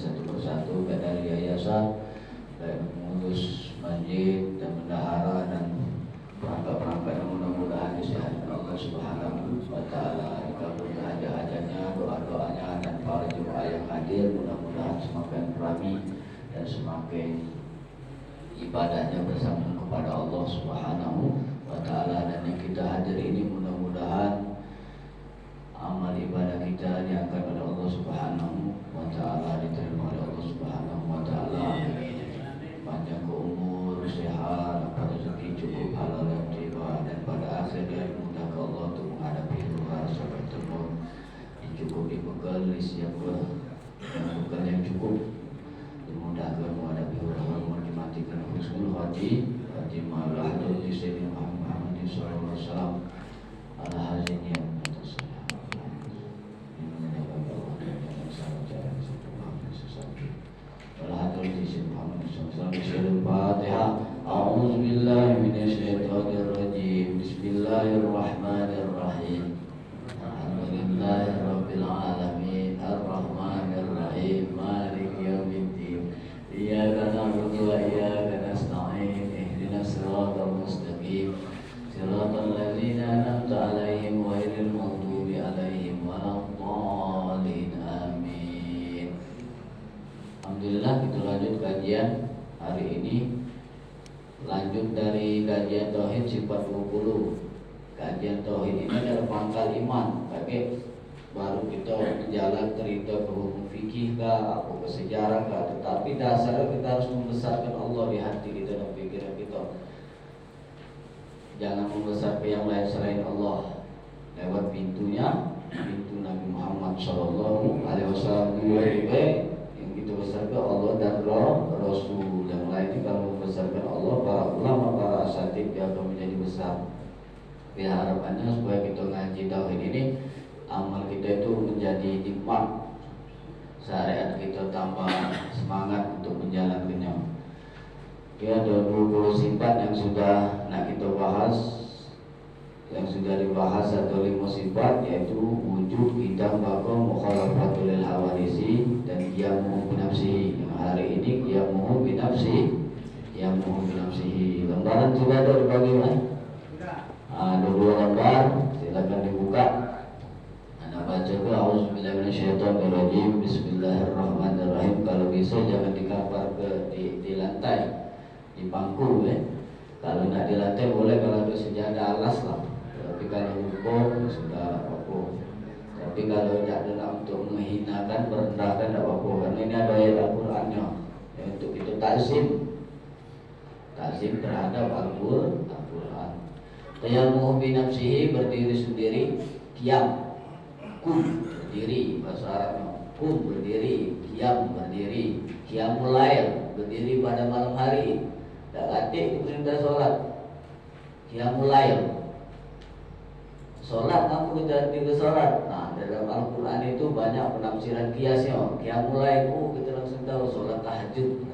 satu persatu dari yayasan, baik mengurus masjid dan bendahara dan perangkat-perangkat yang mudah-mudahan disihati Allah Subhanahu wa Ta'ala, dikabul hajat-hajatnya, doa-doanya, dan para jemaah yang hadir mudah-mudahan semakin rami dan semakin ibadahnya bersama kepada Allah Subhanahu wa Ta'ala. Dan yang kita hadir ini mudah-mudahan amal ibadah kita diangkat oleh Allah Subhanahu wa Ta'ala, diterima oleh Allah Subhanahu wa Ta'ala. Panjang umur, sehat, rezeki cukup, halal dan tiba, dan pada akhirnya dimudahkan Allah untuk menghadapi luar seperti itu, dicukupi bekal, disiapkan bekal yang cukup, dimudahkan menghadapi luar, dimatikan husnul khatimah, lahir di sini Muhammad sallallahu alaihi wasallam ala hazinya. Al-Fatihah. A'udzu billahi minasyaitonir rajim. Bismillahirrahmanirrahim. Alhamdulillahirabbil alamin, arrahmanir rahim, maliki yaumiddin. Iyyaka na'budu wa iyyaka nasta'in. Ihdinas siratal mustaqim. Siratal ladzina an'amta 'alaihim ghairil maghdubi 'alaihim waladdallin. Amin. Alhamdulillah, kita lanjut kajian hari ini. Lanjut dari kajian tauhid sifat 20. Kajian tauhid ini adalah pangkal iman. Tapi baru kita berjalan cerita ke hukum fikih kah, apa ke sejarah kah, tetapi dasarnya kita harus membesarkan Allah di hati kita dan pikiran kita. Jangan membesarkan yang lain selain Allah lewat pintunya, pintu Nabi Muhammad sallallahu alaihi wasallam. Yang kita besarkan Allah dan Rasul. Yang lain kalau membesarkan Allah, para ulama, para asatid dia akan menjadi besar. Ya, harapannya supaya kita ngaji tauhid ini, amal kita itu menjadi nikmat, syariat kita tambah semangat untuk menjalankannya. Ya, ada 20 sifat yang sudah nak kita bahas, yang sudah dibahas atau 5 sifat, yaitu wujud, qidam, baqa, mukhalafatul lil hawadisi, dan qiyamuhu bi nafsihi. Yang hari ini qiyamuhu bi nafsihi, qiyamuhu bi nafsihi. Lembaran sudah ada dibagi mana? Ada 2 lembar, silakan dibuka. Anda baca ke auzubillahi minasyaitonirrajim, bismillahirrahmanirrahim. Kalau bisa jangan dikapar di lantai, di bangku ya. Kalau tidak di lantai boleh, kalau ada sejadah alas lah. Tapi kalau hukum sudah apa. Tapi kalau tidak ada untuk menghinakan, merendahkan, tidak apa-apa. Karena ini ada ayat Al-Qur'annya ya, untuk kita takzim terhadap Al-Qur'an. Qiyamuhu bi nafsihi, berdiri sendiri. Qiyam, kum, berdiri, bahasa Arabnya. Kum, berdiri. Qiyam, berdiri. Qiyamul lail, berdiri pada malam hari. Tak atik diperintah sholat. Qiyamul lail, sholat, kamu jadi sholat. Nah, dalam Al-Quran itu banyak penafsiran kiasnya. Qiyamul lail kita langsung tahu sholat tahajud.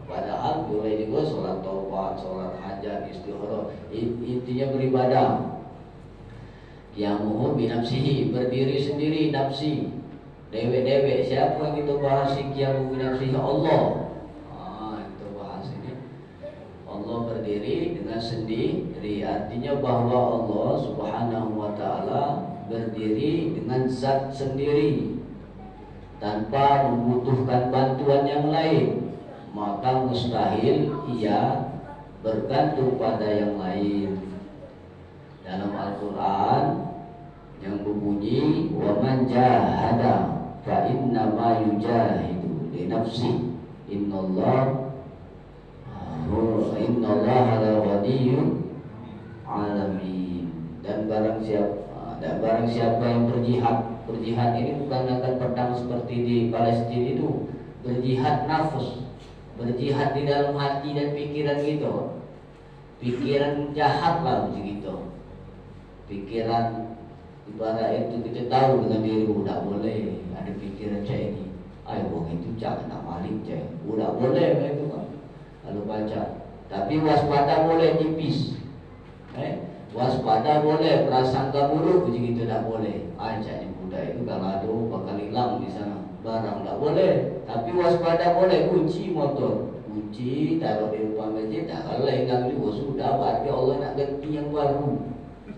Padahal boleh juga sholat taubat, sholat hajat, istigharah, intinya beribadah. Qiyamuhu bi nafsihi, berdiri sendiri, nafsi, dewe-dewe. Siapa yang kita bahas qiyamuhu bi nafsihi? Allah. Kita bahas ini. Allah berdiri dengan sendiri, artinya bahwa Allah Subhanahu wa Ta'ala berdiri dengan zat sendiri tanpa membutuhkan bantuan yang lain. Maka mustahil ia bergantung pada yang lain. Dalam Al-Quran yang berbunyi, wa man jahada fa innama yujahidu li nafsi innallaha la ghaniyyun alamin. Dan barang siapa yang berjihad ini bukan akan pedang seperti di Palestina itu, berjihad nafs, berjihad di dalam hati dan pikiran gitu. Pikiran jahat lah begitu. Pikiran ibarat itu kita tahu dengan diri, tidak boleh ada pikiran macam ini. Wong itu jangan nak maling cek. Tidak boleh itu kan. Kalau baca. Tapi waspada boleh tipis. Waspada boleh, prasangka buruk begitu tidak boleh. Caknya budak itu kalau ada bakal hilang di sana. Barang tidak boleh. Tapi waspada boleh, kunci motor, kunci taruh di depan masjid. Nah, kalau hilang juga sudah, berarti Allah nak ganti yang baru.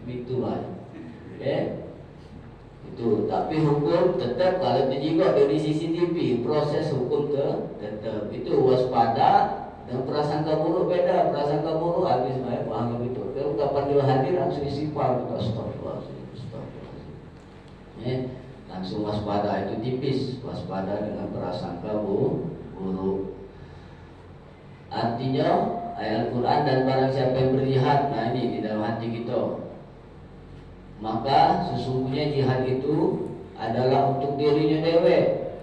Begitulah. Itu. Tapi hukum tetap kalau terjebak dari CCTV, proses hukum tetap. Itu waspada. Dan prasangka buruk beda. Prasangka buruk habis paham begitu. Kalau kapan dia hadir langsung istighfar, astagfirullah. Langsung waspada, itu tipis. Waspada dengan prasangka buruk. Artinya ayat Al-Quran, dan barang siapa yang berjihad, nah ini di dalam hati kita, maka sesungguhnya jihad itu adalah untuk dirinya dewek,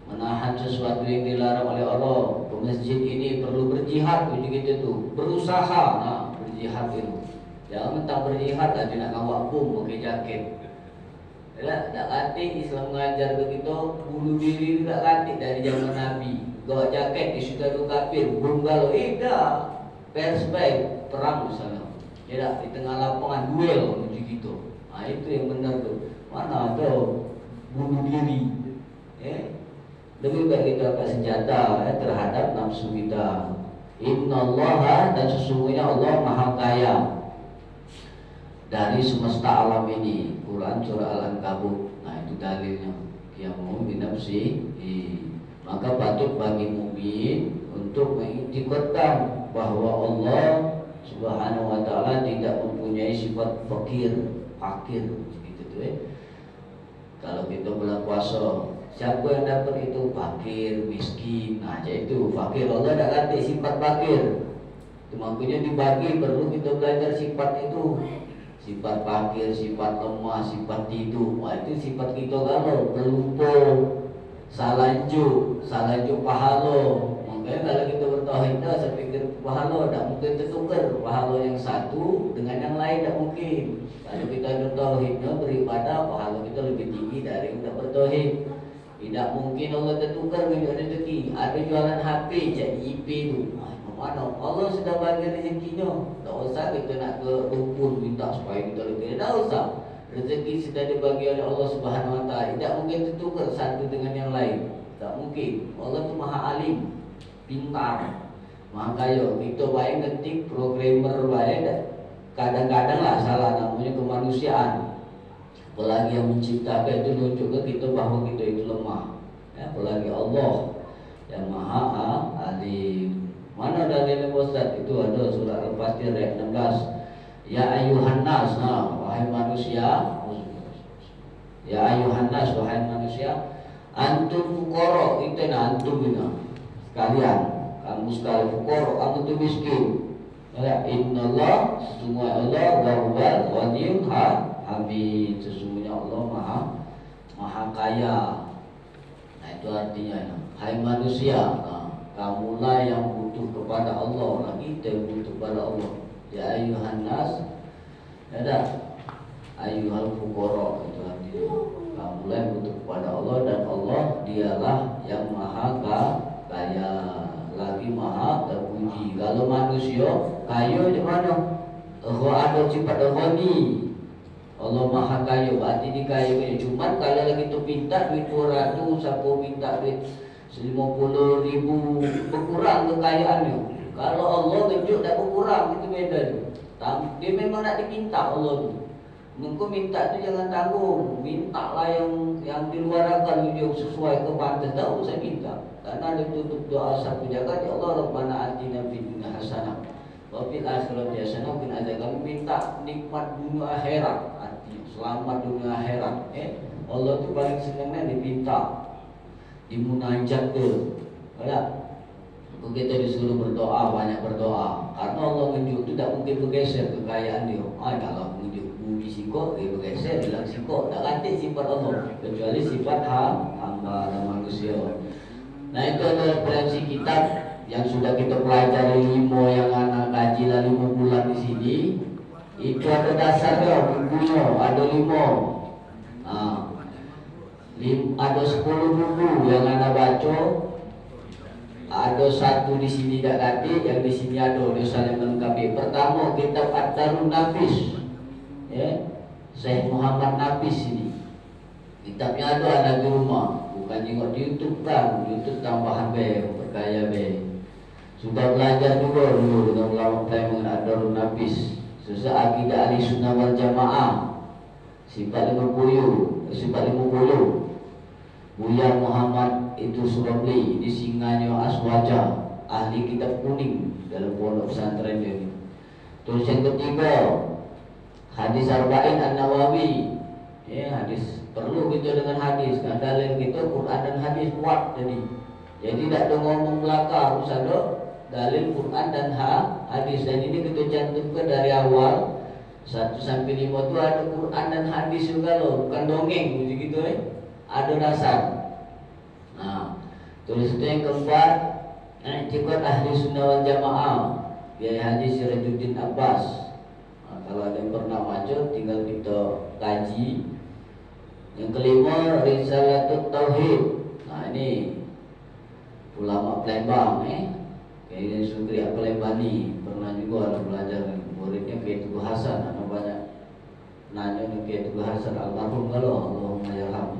menahan sesuatu yang dilarang oleh Allah. Ke masjid ini perlu berjihad, begitu tuh, berusaha. Nah, berjihad itu jangan mentang berjihad aja nak ngawak bom pakai jaket. Tak kantik Islam mengajar begitu, bunuh diri tak kantik dari zaman Nabi. Gawak jaket di sudah tu kafir, bom galau. Dah persbay perang di sana. Tidak di tengah lapangan duel macam gitu. Nah, itu yang benar tu. Mana ada bunuh diri. Lebih baik kita pakai senjata terhadap nafsu kita. Innallaha, dan sesungguhnya Allah Maha Kaya dari semesta alam ini. Quran surah Al-Ankabut. Nah, itu dalilnya. Qiyamu bi nafsi. Maka patut bagi mukmin untuk mengiktikadkan bahwa Allah Subhanahu wa taala tidak mempunyai sifat fakir gitu tuh. Kalau kita bulan puasa, siapa yang dapat itu? Fakir, miskin. Nah, itu fakir. Allah tak ganti sifat fakir. Itu makanya dibagi, perlu kita belajar sifat itu. Sifat fakir, sifat lemah, sifat tidur. Wah, itu sifat kita kalau berlumpur, salah juk pahala. Makanya kalau kita bertauhid, saya pikir pahala tak mungkin tertukar. Pahala yang satu dengan yang lain tak mungkin. Kalau kita bertauhid, beribadah, pahala kita lebih tinggi dari yang tak bertauhid. Tidak mungkin Allah tertukar dengan rezeki. Ada jualan HP jadi IP tu. Mana Allah sudah bagi rezekinya. Tak usah kita nak ke dukun minta supaya kita lebih. Tak usah. Rezeki sudah dibagi oleh Allah Subhanahu wa taala. Tidak mungkin tertukar satu dengan yang lain. Tak mungkin. Allah tu Maha Alim, pintar, Maha Kaya. Kita baik ngetik programmer baik, kadang-kadang lah salah, namanya kemanusiaan. Apalagi yang menciptakan itu nunjuk ke kita bahawa kita itu lemah. Apalagi Allah yang Maha Alim. Mana dalil Ustaz? Itu ada surah Al-Fatir ayat 16. Ya ayuhan nas, wahai manusia. Ya ayuhan nas, wahai manusia. Antum fuqara, itu antum ini. Sekalian, kamu sekalian fuqara, kamu tu miskin. Ya, innallah, sesungguhnya Allah wahwal ghaniyun hamid. Sesungguhnya Allah Maha Kaya. Nah, itu artinya, hai manusia, kamulah yang butuh kepada Allah. Kita yang butuh kepada Allah. Ya ayuhan nas, ada ayuhal fuqara, itu artinya kamulah yang butuh kepada Allah, dan Allah dialah yang Maha Kaya, lagi Maha terpuji. Kalau manusia kaya di mana? Ada sifat ghani. Allah Maha Kaya, berarti dikaya. Cuma kalau lagi tu minta duit 200, siapa minta duit 50.000, berkurang kekayaannya. Kalau Allah kejut tak berkurang, itu beda tu. Dia memang nak dipinta Allah tu. Engkau minta tu jangan tanggung. Mintalah yang diluarakan yang sesuai ke pantas. Tak usah minta. Karena ada tutup doa sapu jaga, ya Allah Rabbana atina fid dunya hasanah wa fil akhirati hasanah wa qina adzabannar. Kami minta nikmat dunia akhirat, artinya selamat dunia akhirat. Allah tu paling senangnya dipinta, dimunajat tu. Kita disuruh berdoa, banyak berdoa. Karena Allah menunjuk itu tak mungkin bergeser kekayaan dia. Kalau menunjuk bumi siko, dia bergeser, hilang siko. Tak ganti sifat Allah, kecuali sifat hamba dan manusia. Nah, itu adalah referensi kitab yang sudah kita pelajari 5 yang anak kaji lah 5 bulan di sini. Itu ada dasarnya, bukunya ada 5. Ada 10 buku yang anak baca. Ada 1 di sini tak ganti, yang di sini ada saling melengkapi. Pertama kitab Ad-Darun Nafis, Syekh Muhammad Nafis ini. Kitabnya ada di rumah, bukan jengok di YouTube kan, YouTube tambahan be, perkaya be. Sudah belajar juga dulu dengan ulama Plembang Ad-Darun Nafis. Susah akidah ahli sunnah wal jamaah. Sifat 50, sifat 50. Buya Muhammad itu Surabli, ini singanya Aswaja, ahli kitab kuning dalam pondok pesantren ini. Terus yang ketiga, hadis Arba'in An-Nawawi. Ya, hadis perlu kita dengan hadis, karena dalil kita Quran dan hadis kuat jadi tidak ada ngomong belaka, harus ada dalil Quran dan hadis. Dan ini kita cantumkan dari awal 1 sampai 5 itu ada Quran dan hadis juga loh, bukan dongeng begitu ada dasar. Nah, tulis itu yang keempat, i'tiqad ahli sunnah wal jamaah, ya hadis Sirajuddin Abbas. Nah, kalau ada yang pernah baca tinggal kita kaji. Yang kelima, Risalatut Tauhid. Nah, ini ulama Palembang kayak Sugri Palembani pernah juga ada belajar muridnya kayak Tugu Hasan, ada banyak nanya kayak Tugu Hasan almarhum kalau Allahumma yarham.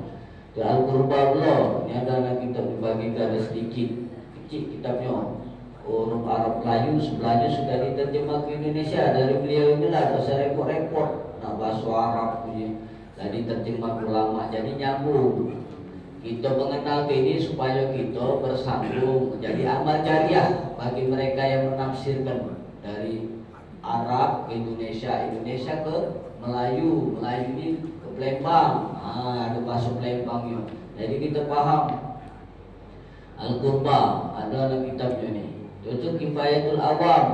Dan Al-Qurbullah, ini ada anak kitab dibagikan ada sedikit kecil kitabnya. Huruf Arab Melayu sebelahnya sudah diterjemah ke Indonesia dari beliau inilah, tak usah repot-repot. Nah, bahasa Arab punya jadi terjemah ulama, jadi nyambung. Kita mengenal ini supaya kita bersambung, jadi amal jariah bagi mereka yang menafsirkan dari Arab ke Indonesia, Indonesia ke Melayu, Melayu ini ke Palembang. Ada bahasa Palembangnya. Jadi kita paham. Al-Qurba ada dalam kitabnya ini. Itu Kifayatul Awam.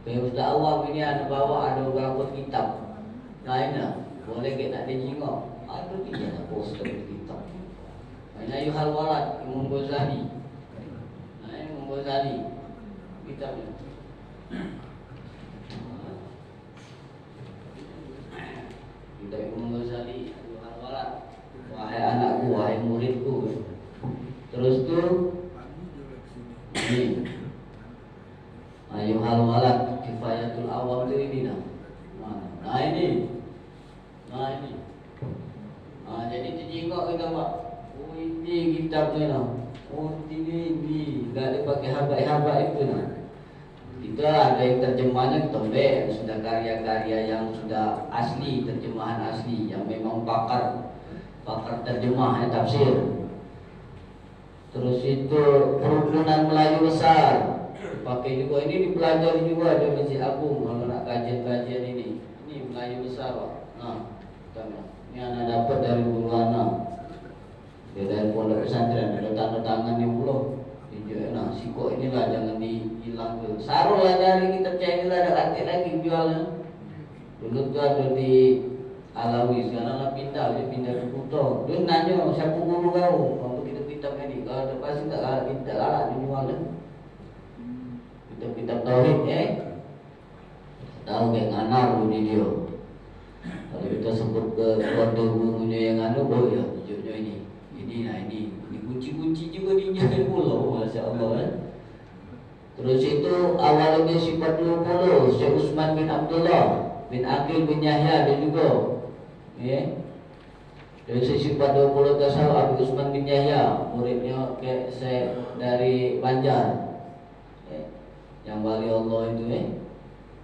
Kayak Ustaz Awam ini ada bawa ada beberapa kitab. Lainnya boleh kita dijingok. Ada tidak poster kitab. Ini Ayuhal Walad Imam Ghazali. Nah, Imam Ghazali kitabnya. Kita Imam Ghazali Ayuhal Walad. Wahai anakku, wahai muridku. Terus tuh ini Ayuhal Walad Kifayatul Awam itu ini nah. Nah ini. Nah, jadi dijengok kita Pak. Oh ini kitabnya nah. Oh ini enggak dipakai habaib-habaib itu nah. Kita ada yang terjemahnya tombek, sudah karya-karya yang sudah asli, terjemahan asli yang memang pakar terjemah tafsir. Terus itu kerukunan Melayu besar pakai juga, ini dipelajari juga di Masjid Agung kalau nak kajian-kajian ini Melayu besar Pak. Nah, ini anak dapat dari guru anak dia dari pondok pesantren, ada tanda tangan yang belum. Nah, siko inilah jangan dihilang ke. Saruh lah dari kita cek inilah ada arti lagi jualnya. Dulu tuh ada di Alawi, sekarang lah pindah ke Kuto. Dia nanya siapa guru kau? Kalau kita ini kalau ada pasti tak kita lah dijualnya. Kitab tauhid tahu kayak nganar bunyi dia. Kalau kita sebut ke keluarga gurunya yang ya hijaunya ini kunci-kunci juga dijaga pulau, masya Allah. Terus itu awalnya sifat 20 Syekh Utsman bin Abdullah bin Aqil bin Yahya dia juga dari sifat 20 tasawuf Abu Utsman bin Yahya, muridnya kayak saya dari Banjar yang wali Allah itu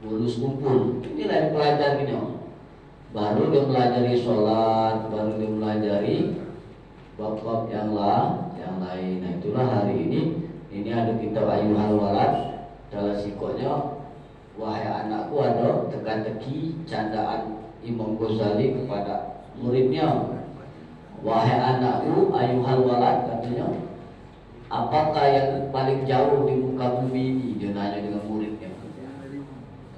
lulus kumpul. Inilah yang pelajar gini baru dia melajari sholat, baru dia melajari bab-bab yang lain. Nah itulah hari ini ada kitab Ayuhal Walad. Dalam sikonya, wahai anakku, ada teka-teki candaan Imam Ghazali kepada muridnya. Wahai anakku, Ayuhal Walad, katanya, apakah yang paling jauh di muka bumi ini? Dia nanya dengan muridnya.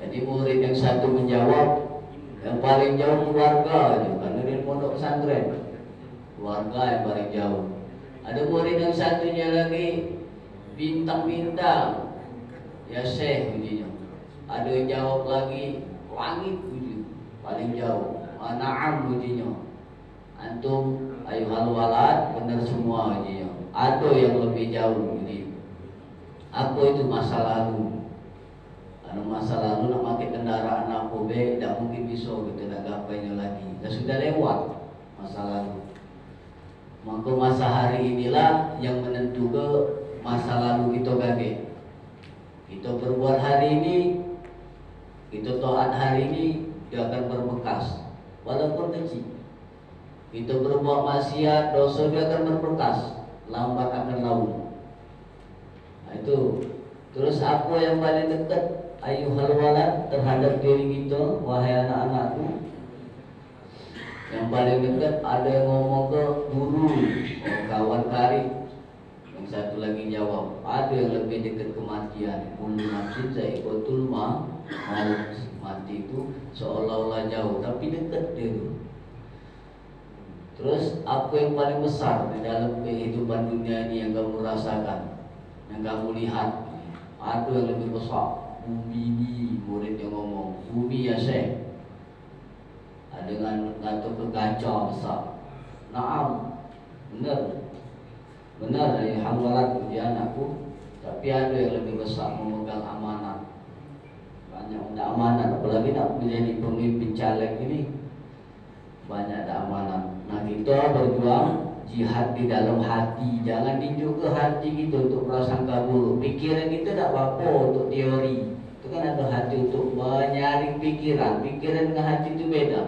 Jadi murid yang satu menjawab, yang paling jauh keluarga, karena dia pondok pesantren. Keluarga yang paling jauh. Ada murid yang satunya lagi bintang-bintang, ya Syekh bunyinya. Ada yang jawab lagi langit bunyi paling jauh. Na'am bunyinya. Antum Ayuhal Walad benar semua bunyinya. Ada yang lebih jauh bunyi. Apa itu masa lalu? Karena masa lalu nak pakai kendaraan apa tidak mungkin bisa kita nak gapainya lagi. Dah sudah lewat. masa lalu. Maka masa hari inilah yang menentukan masa lalu kita gade. Kita berbuat hari ini, kita taat hari ini, dia akan berbekas walaupun kecil. Kita berbuat maksiat, dosa dia akan berbekas, lambat akan lalu. Nah, itu. Terus apa yang paling dekat ayuhal walad terhadap diri kita, wahai anak-anakku? Yang paling dekat ada yang ngomong ke guru, kawan karib. Yang satu lagi jawab, ada yang lebih dekat kematian. Kullu nafsin za'iqatul maut. Mati itu seolah-olah jauh, tapi dekat dia itu. Terus apa yang paling besar di dalam kehidupan dunia ini yang kamu rasakan, yang kamu lihat? Ada yang lebih besar. Bumi ini, murid yang ngomong, bumi ya Syekh. Ada yang kata ke kaca besar. Naam, benar. Benar dari hamwalat dia anakku. Tapi ada yang lebih besar, memegang amanat. Banyak ada amanat, apalagi nak menjadi pemimpin caleg ini. Banyak ada amanat. Nah, kita berjuang jihad di dalam hati. Jangan tinjuk ke hati kita untuk prasangka buruk. Pikiran kita tak apa-apa untuk teori. Itu kan ada hati untuk menyaring pikiran. Pikiran dengan hati itu beda.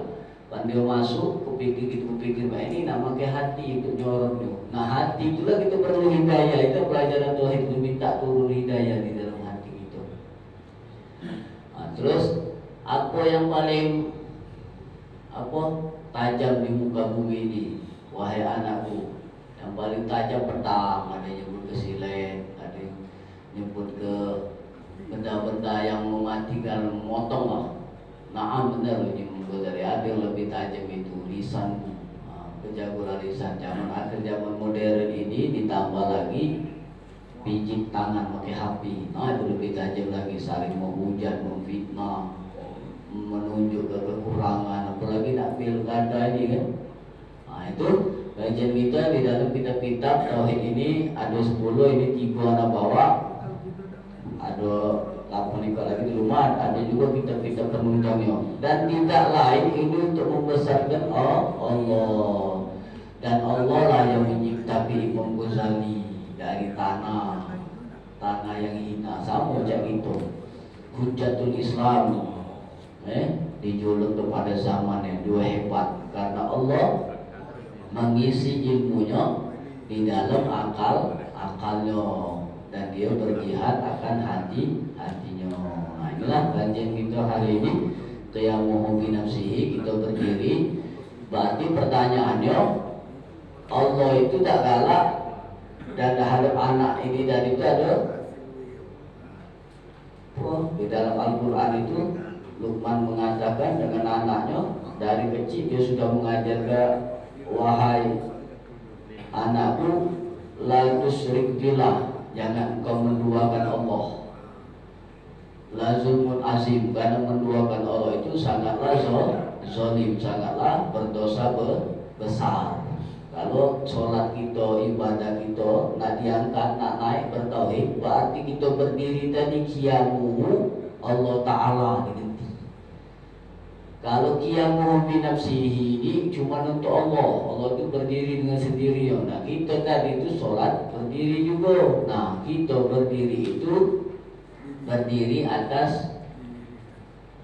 Pandai masuk, kupikir kita kupikir, ini nama ke hati untuk nyorongnya. Nah, hati itulah kita perlu hidayah. Itu pelajaran Tuhan itu minta turun hidayah di dalam hati kita. Nah, terus apa yang paling tajam di muka bumi ini? Wahai anakku, yang paling tajam petang, ada yang nyebut ke silet, ada yang nyebut ke benda-benda yang mematikan, memotong lah. Naam, benar ini dari ada yang lebih tajam itu lisan. Kejagoan lisan zaman akhir zaman modern ini ditambah lagi pijit tangan pakai HP. Nah, itu lebih tajam lagi, saling menghujat, memfitnah, menunjuk ke kekurangan, apalagi nak pilkada ini kan. Nah, itu kajian kita di dalam kitab-kitab tauhid ini ada 10, ini 3 anak bawa. Ada 8 ikut lagi di rumah, ada juga kitab-kitab penunjangnya. Dan tidak lain ini untuk membesarkan Allah. Dan Allah lah yang mencipta Imam Ghazali dari tanah yang hina, sama macam itu. Hujjatul Islam dijuluk kepada zaman yang dua hebat, karena Allah mengisi ilmunya di dalam akalnya, dan dia berjihad akan hatinya. Nah, inilah kajian kita hari ini, qiyamuhu bi nafsihi. Kita berdiri, berarti pertanyaannya, Allah itu tak galak dan terhadap anak ini, dan itu ada di dalam Al-Quran itu Luqman mengatakan dengan anaknya, dari kecil dia sudah mengajarkan, wahai anakku, la tusyrik billah, jangan engkau menduakan Allah. La zulmun azim, karena menduakan Allah itu sangatlah zalim, sangatlah berdosa besar. Kalau sholat kita, ibadah kita nak diangkat, nak naik bertauhid, berarti kita berdiri tadi qiyamuhu Allah Ta'ala diganti. Kalau qiyamuhu bi nafsihi ini cuma untuk Allah. Allah itu berdiri dengan sendirinya. Nah, kita tadi itu sholat berdiri juga. Nah, kita berdiri itu berdiri atas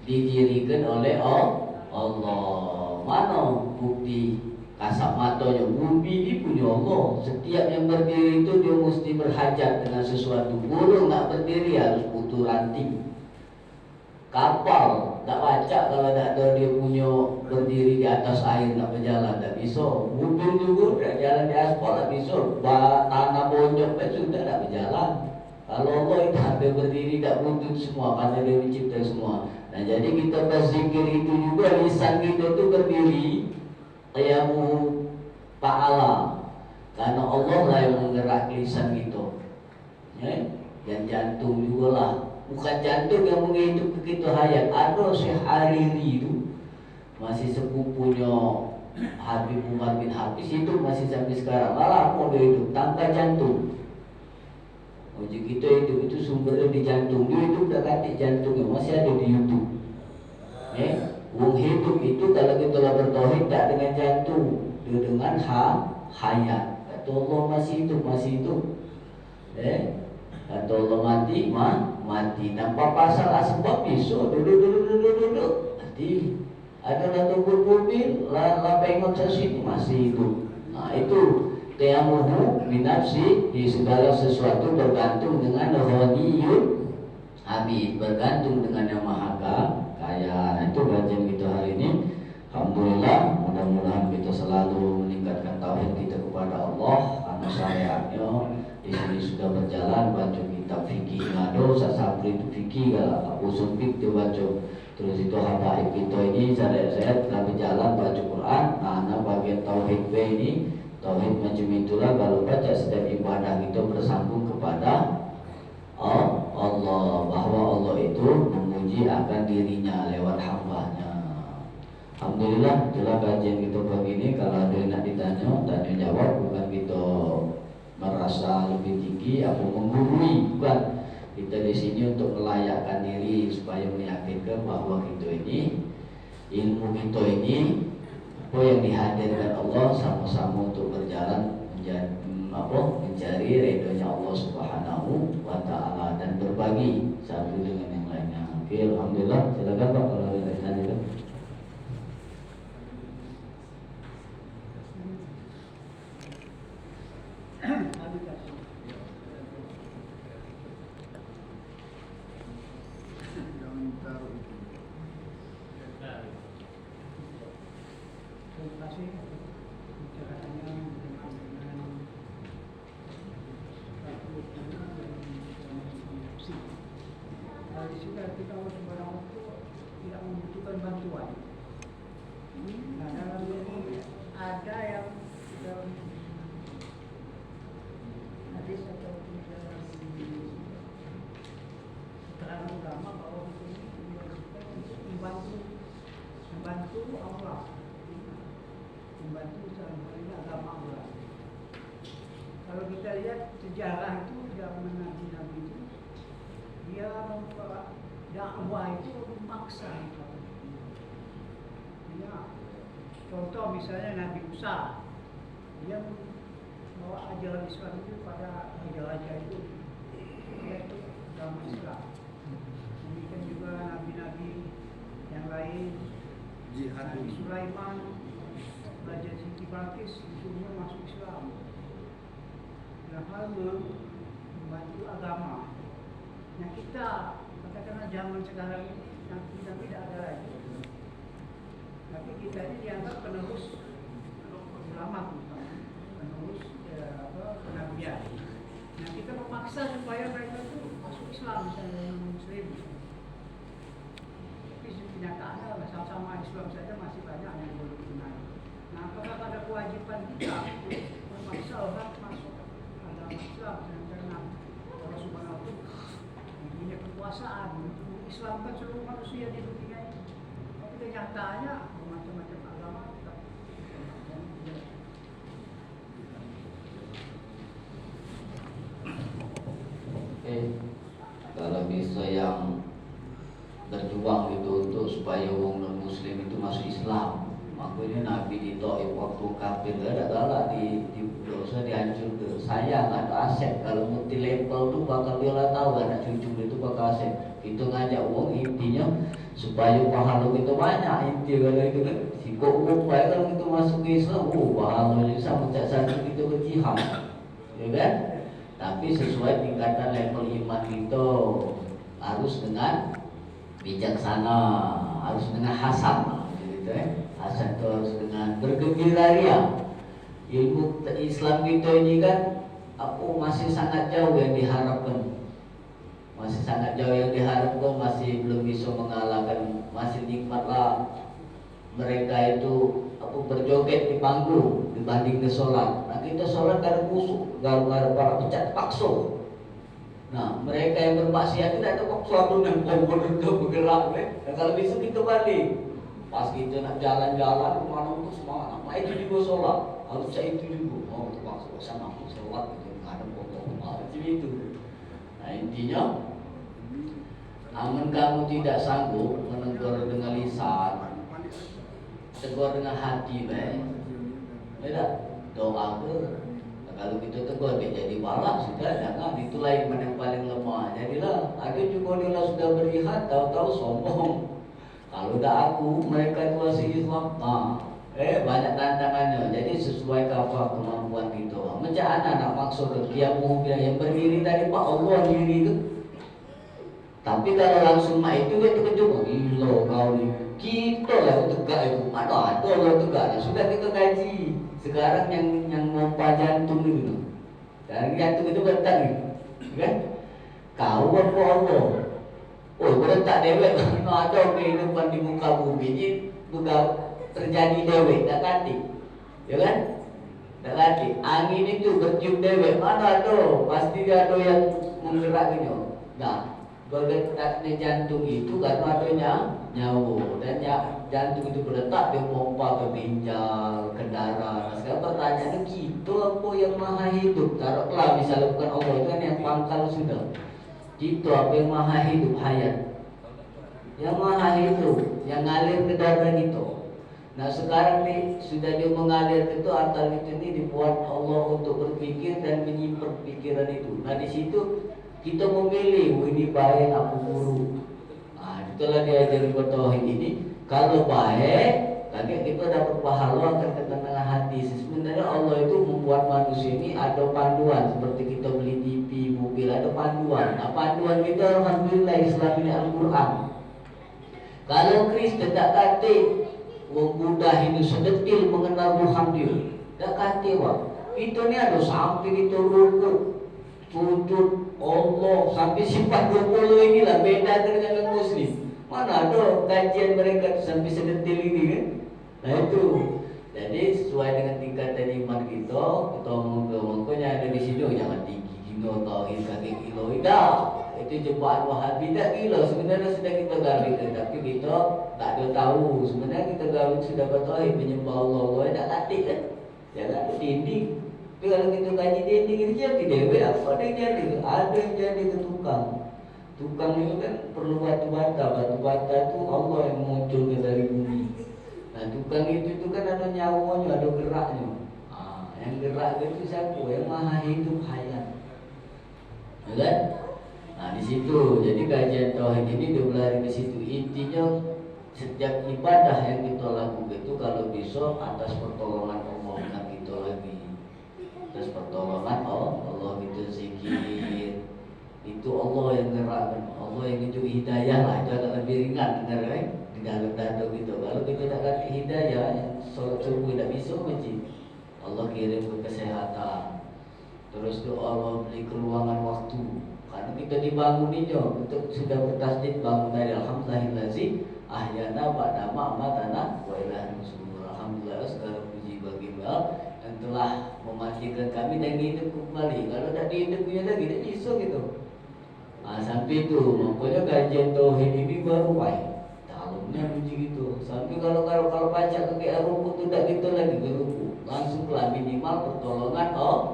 didirikan oleh Allah. Mana bukti? Kasat matanya, bumi ini punya Allah. Setiap yang berdiri itu dia mesti berhajat dengan sesuatu. Burung nak berdiri harus butuh ranting. Kapal tak baca kalau tak ada dia punya berdiri di atas air nak berjalan, tak bisa. Mobil juga tak jalan di aspal, tak bisa. Tanah bonyok sudah tak berjalan. Kalau Allah itu ada berdiri tak butuh semua, karena dia mencipta semua. Nah, jadi kita berzikir itu juga, lisan kita itu berdiri qiyamu ta'ala, karena Allah lah yang menggerak lisan kita. Dan jantung juga lah, bukan jantung yang menghidup kita hayat. Ada Syekh Hariri itu masih sepupunya Habib Umar bin Hafiz, itu masih sampai sekarang. Malah mau dia hidup tanpa jantung. Uji kita itu sumbernya di jantung. Dia hidup dah katik jantungnya, masih ada di YouTube. Wong hidup itu kalau kita lah bertauhid tak dengan jantung, dengan hayat. Kata Allah masih hidup, kata Allah mati, mati. Tanpa pasal asbab besok duduk. Mati. Ada satu mobil, la pengot sini masih hidup. Nah itu tayamuhu binafsi, di segala sesuatu bergantung dengan ghaniyun hamid, bergantung dengan yang maha kaya. Nah, itu kajian kita hari ini. Alhamdulillah, mudah-mudahan kita selalu meningkatkan tauhid kita kepada Allah karena syariatnya di sini sudah berjalan. Baca kitab fikih ngado, sasabri itu fikih kalau usul fikih baca. Terus itu habaib kita ini saya telah berjalan baca Quran. Nah, bagian tauhid ini, tauhid macam itulah kalau baca setiap ibadah kita bersambung kepada Allah, bahwa Allah itu memuji akan dirinya lewat hambanya. Alhamdulillah, itulah kajian kita pagi ini. Kalau ada yang nak tanya jawab, bukan kita merasa lebih tinggi atau menggurui, bukan. Kita di sini untuk melayakkan diri supaya meyakinkan bahwa kita ini, ilmu kita ini, apa yang dihadirkan Allah sama-sama untuk berjalan mencari ridhonya Allah Subhanahu wa taala dan berbagi satu dengan yang lainnya. Oke, alhamdulillah. Silakan Pak kalau ada tanya. Kita sebenarnya tidak membutuhkan bantuan. Nah, dalam ini ada yang dalam hadis atau dalam keterangan ulama bahwa ini membantu Allah, membantu dalam agama Allah. Kalau kita lihat sejarah itu zaman Nabi itu, dia dakwah itu memaksa. Ya, contoh misalnya Nabi Musa, dia membawa ajaran Islam itu pada raja-raja itu, yaitu agama Islam. Demikian juga nabi-nabi yang lain, Nabi Sulaiman, Raja Siti Balkis, disuruhnya masuk Islam. Dalam hal membantu agama. Nah kita katakanlah zaman sekarang ini yang tidak ada lagi. Tapi kita ini dianggap penerus ulama, penerus penabian. Nah kita memaksa supaya mereka itu masuk Islam, misalnya yang Muslim. Tapi kenyataannya sama-sama Islam saja masih banyak yang belum kenal. Nah apakah ada kewajiban kita memaksa orang masuk agama Islam? Karena Allah Subhanahu wa Ta'ala punya kekuasaan untuk mengislamkan seluruh manusia di dunia ini. Tapi kenyataannya macam-macam agama tetap. Kalau bisa yang berjuang gitu untuk supaya orang non Muslim itu masuk Islam. Makanya Nabi di Taif waktu kafir ada galak di dosa dihancur ke sayang atau aset. Kalau multi level tuh bakal dia tahu anak cucu itu bakal aset. Itu ngajak uang intinya supaya pahala kita banyak. Inti kalau itu kan sikok uang baik kalau kita masuk ke Islam, pahalanya sama cak satu kita berjihad, ya kan? Tapi sesuai tingkatan level iman kita, harus dengan bijaksana, harus dengan hasan, gitu ya. Hasan itu harus dengan bergembira ria. Ilmu Islam kita ini kan masih sangat jauh yang diharapkan, masih sangat jauh yang diharapkan, masih belum bisa mengalahkan, masih nikmatlah mereka itu berjoget di panggung dibanding ke sholat. Nah kita sholat gak ada kusuk, gak ada para pecat pakso. Nah mereka yang bermaksiat tidak ada waktu yang bergerak. Dan kalau besok kita balik, pas kita nak jalan-jalan kemana itu semangat. Nah itu juga sholat, harus saya itu juga. Itu pakso sama sholat itu nggak ada potong. Macam itu. Nah intinya, aman kamu tidak sanggup menegur dengan lisan, tegur dengan hati, baik. Ya tak? Doa ke. Nah, kalau kita tegur dia jadi balak sudah jangan, itu lain yang paling lemah. Jadilah ada juga dia sudah berihat tahu-tahu sombong. Kalau dah aku mereka itu masih Islam. Banyak tantangannya. Jadi sesuai kapal kemampuan kita. Macam mana nak maksud dia mau yang berdiri tadi Pak Allah diri itu. Tapi kalau langsung mak itu dia terkejut, gila kau ni. Kita lah tegak itu. Mana ada Allah tegak. Sudah kita kaji. Sekarang yang mompa jantung itu. Sekarang jantung itu bertak ni. Kan? Kau apa Allah? Oh, bertak dewek. Mana ada kehidupan di muka bumi ni juga terjadi dewek, tak ganti. Ya kan? Tak ganti. Angin itu bertiup dewek. Mana ada? Pasti ada yang menggerakkannya. Nah, bergeraknya jantung itu karena adanya nyawa dan jantung itu berdetak dia pompa ke ginjal, ke darah. Nah, sekarang pertanyaannya kita apa yang maha hidup? Taruhlah misalnya bukan Allah itu kan yang pangkal sudah. Kita apa yang maha hidup hayat? Yang maha hidup, yang ngalir ke darah kita. Nah sekarang nih sudah dia mengalir itu antar itu ini dibuat Allah untuk berpikir dan menyimpan pikiran itu. Nah di situ kita memilih ini baik apa buruk. Nah itulah dia jadi bertauhid ini. Kalau baik, nanti kita dapat pahala akan ketenangan hati. Sebenarnya Allah itu membuat manusia ini ada panduan seperti kita beli TV, mobil ada panduan. Nah panduan kita alhamdulillah Islam ini Al-Quran. Kalau Kristen tak kata Buddha Hindu sedetil mengenal Tuhan dia, tak kata wah. Itu ni ada sampai kita rukuk, sujud Allah sampai sifat 20 inilah beda dengan orang Muslim. Mana ada kajian mereka sampai sedetil ini kan? Nah itu. Jadi sesuai dengan tingkatan iman kita makanya ada di sini jangan tinggi kilo tauhid kaki kilo tidak. Itu jebakan Wahabi tak gila. Sebenarnya sudah kita gabik, tapi kita tak ada tahu. Sebenarnya kita gabik sudah bertauhid menyembah Allah. Tak latih kan? Jangan ada dinding. Tapi kalau kita kaji dinding itu jadi dewe apa dia jadi? Ada yang jadi ke tukang. Tukang itu kan perlu batu bata. Batu bata itu Allah yang muncul dari bumi. Nah tukang itu kan ada nyawanya, ada geraknya. Yang gerak itu siapa? Yang maha hidup hayat. Ya kan? Nah di situ, jadi kajian tauhid ini dibelari di situ. Intinya setiap ibadah yang kita lakukan itu kalau bisa atas pertolongan Allah, bukan kita lagi. Atas pertolongan Allah kita zikir. Itu Allah yang gerakkan, Allah yang itu hidayah lah, itu agak lebih ringan, benar kan? Di dalam dada kita. Kalau kita tak kasih hidayah, solat subuh tak bisa masjid. Allah kirim ke kesehatan. Terus doa Allah beri keluangan waktu. Karena kita dibanguninnya, kita sudah bertasdid bangun dari alhamdulillahi ahyana ba'da ma'matana wa ilahi nusyur. Alhamdulillah segala puji bagi Allah yang telah mematikan kami dan hidup kembali. Kalau tak dihidupnya lagi tak bisa gitu. Sampai itu makanya kajian tauhid ini baru dalamnya puji gitu. Sampai kalau baca ke ruku tu tak gitu lagi ke ruku. Langsunglah minimal pertolongan Allah.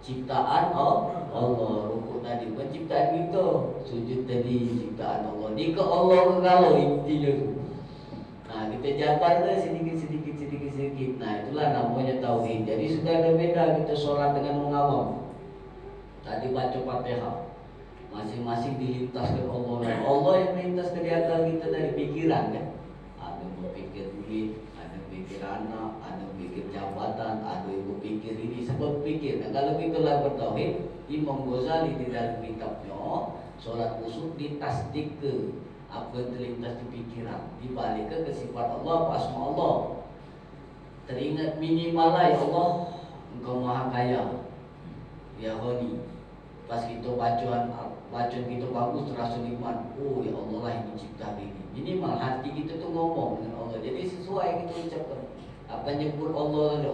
Ciptaan Allah, rukuk tadi bukan ciptaan kita, sujud tadi ciptaan Allah. Ni ke Allah kalau intinya tu. Nah kita jabarkan sedikit. Nah itulah namanya tauhid. Jadi sudah ada beda kita sholat dengan mengawam. Tadi baca Fatihah, masing-masing dilintaskan Allah. Allah yang melintas ke akal kita dari pikiran kan. Ada berpikir duit, ada pikir anak, ada pikir jabatan, ada ibu pikir ini sebab pikir. Nah kalau kita lah bertauhid, Imam Ghazali di dalam kitabnya Sholat Khusyuk ditasdik ke apa yang terlintas di pikiran, dibalik ke sifat Allah, asma Allah. Teringat minimal lah ya Allah, Engkau Maha Kaya, ya Ghani. Pas kita bacaan kita bagus terasa nikmat. Oh ya Allah lah yang mencipta ini. Minimal hati kita tu ngomong dengan Allah. Jadi sesuai kita ucapkan. Apa nyebut Allah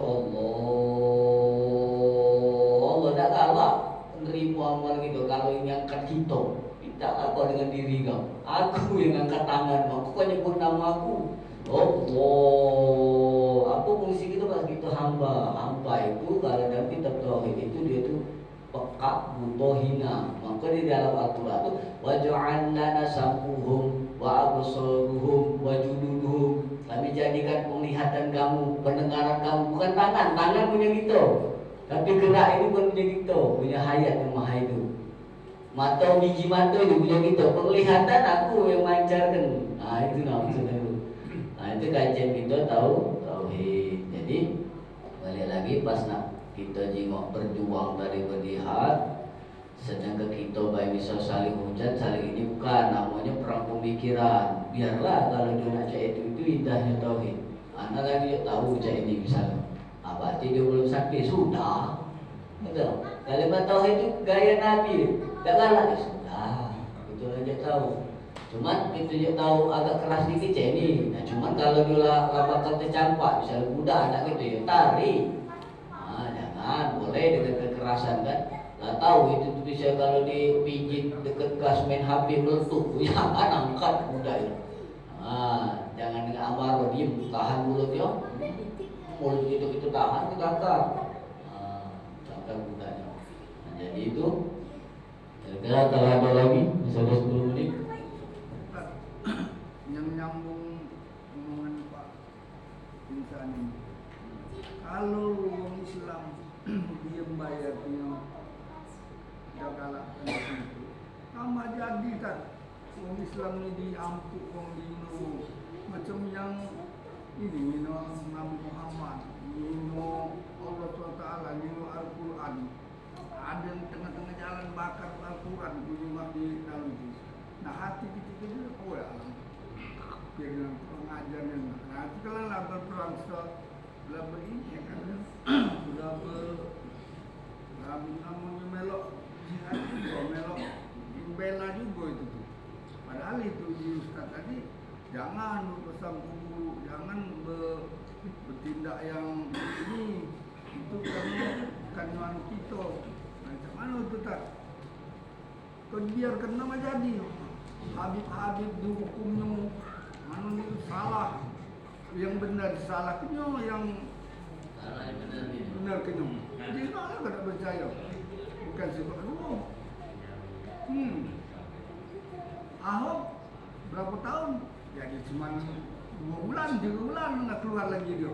Allah tak kalah menerima amal gitu. Kalau ini angkat kita, tidak apa dengan diri kau. Aku yang angkat tangan, aku kau nyebut nama aku. Allah. Apa fungsi kita pas kita hamba? Hamba itu kalau dalam kitab tauhid itu dia tu peka, buta, hina. Maka di dalam Al-Quran itu waja'alna sam'uhum wa absaruhum wa juluduhum Kami jadikan penglihatan kamu, pendengaran kamu, bukan tangan punya kita. Tapi gerak ini pun punya kita, punya hayat yang maha hidup. Mata, biji mata itu punya kita, penglihatan aku yang mancarkan. Itu maksudnya itu. Itu kajian kita tahu tauhid. Jadi balik lagi pas nak kita jengok berjuang tadi berjihad, sedangkan kita baik bisa saling hujat, saling ini bukan namanya perang pemikiran. Biarlah kalau dia nak cak itu indahnya tauhid. Anak lagi tahu cak ini misalnya. Berarti dia belum sampai sudah. Betul. Kalimat tauhid itu gaya Nabi. Tak galak sudah. Itu aja tahu. Cuman kita je tahu agak keras dikit cak ini. Nah, cuman kalau dia bakal tercampak, misalnya budak anak kita ya tarik. Jangan boleh dengan kekerasan kan. Lah tahu itu bisa kalau dipijit dekat gas main HP meletup, jangan angkat budak itu. Jangan dengan amarah diem, tahan mulutnya. Mulut itu tahan, kita angkat. Angkat budaknya. Jadi itu. Kira-kira kalau ada lagi, misalnya 10 menit. Yang nyambung omongan Pak Insan ini. Kalau orang Islam dia bayar punya galak itu, sama jadi kan orang Islam ini diampuk orang dino macam yang ini Nino Nabi Muhammad, Nino Allah SWT, Nino Al-Quran. Ada yang tengah-tengah jalan bakar Al-Quran juga di dalam itu. Nah hati kita juga biar dengan pengajaran yang nah kalau lah berperang sudah begini kan sudah namanya melok jihad juga melok bela juga itu tuh. Padahal itu di Ustaz tadi jangan bersambung, jangan bertindak yang ini itu bukan kita. Macam mana itu tak? Kau biarkan nama jadi Habib dihukumnya mana itu salah, yang benar disalahkannya, yang benar kena. Jadi mana kau tak percaya? Bukan sebab dulu. Ahok berapa tahun? Jadi cuma 2 bulan, 3 bulan nggak keluar lagi dia.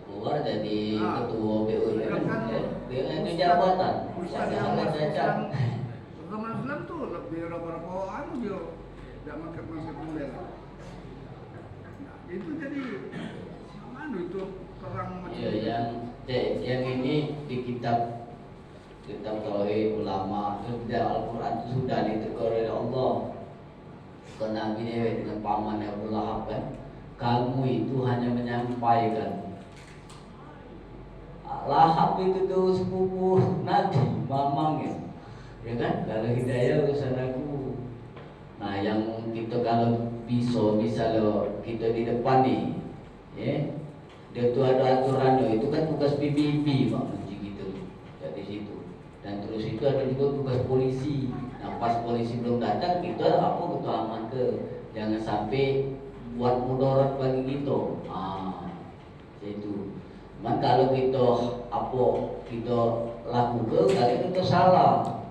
Keluar jadi ketua BUMN. BUMN itu jabatan. Ustaz yang masukkan zaman Islam tu lebih berapa anu dia tidak masuk bendera. Nah, itu jadi mana itu perang macam yang ini di kitab tauhid ulama sudah Al-Quran itu sudah ditegur oleh Allah. Ke Nabi Dewi dengan paman Abu Lahab kan, kamu itu hanya menyampaikan. Lahab itu tuh sepupu Nabi, mamangnya, ya kan? Kalau hidayah urusan aku. Nah, yang kita kalau bisa lo kita di depan nih, ya, dia tuh ada aturannya. Itu kan tugas PBB, Pak Muji gitu, dari situ. Dan terus itu ada juga tugas polisi. Nah, pas polisi belum datang, kita apa kita aman ke, jangan sampai buat mudarat bagi kita. Itu. Cuman kalau kita lakukan, kali kita salah.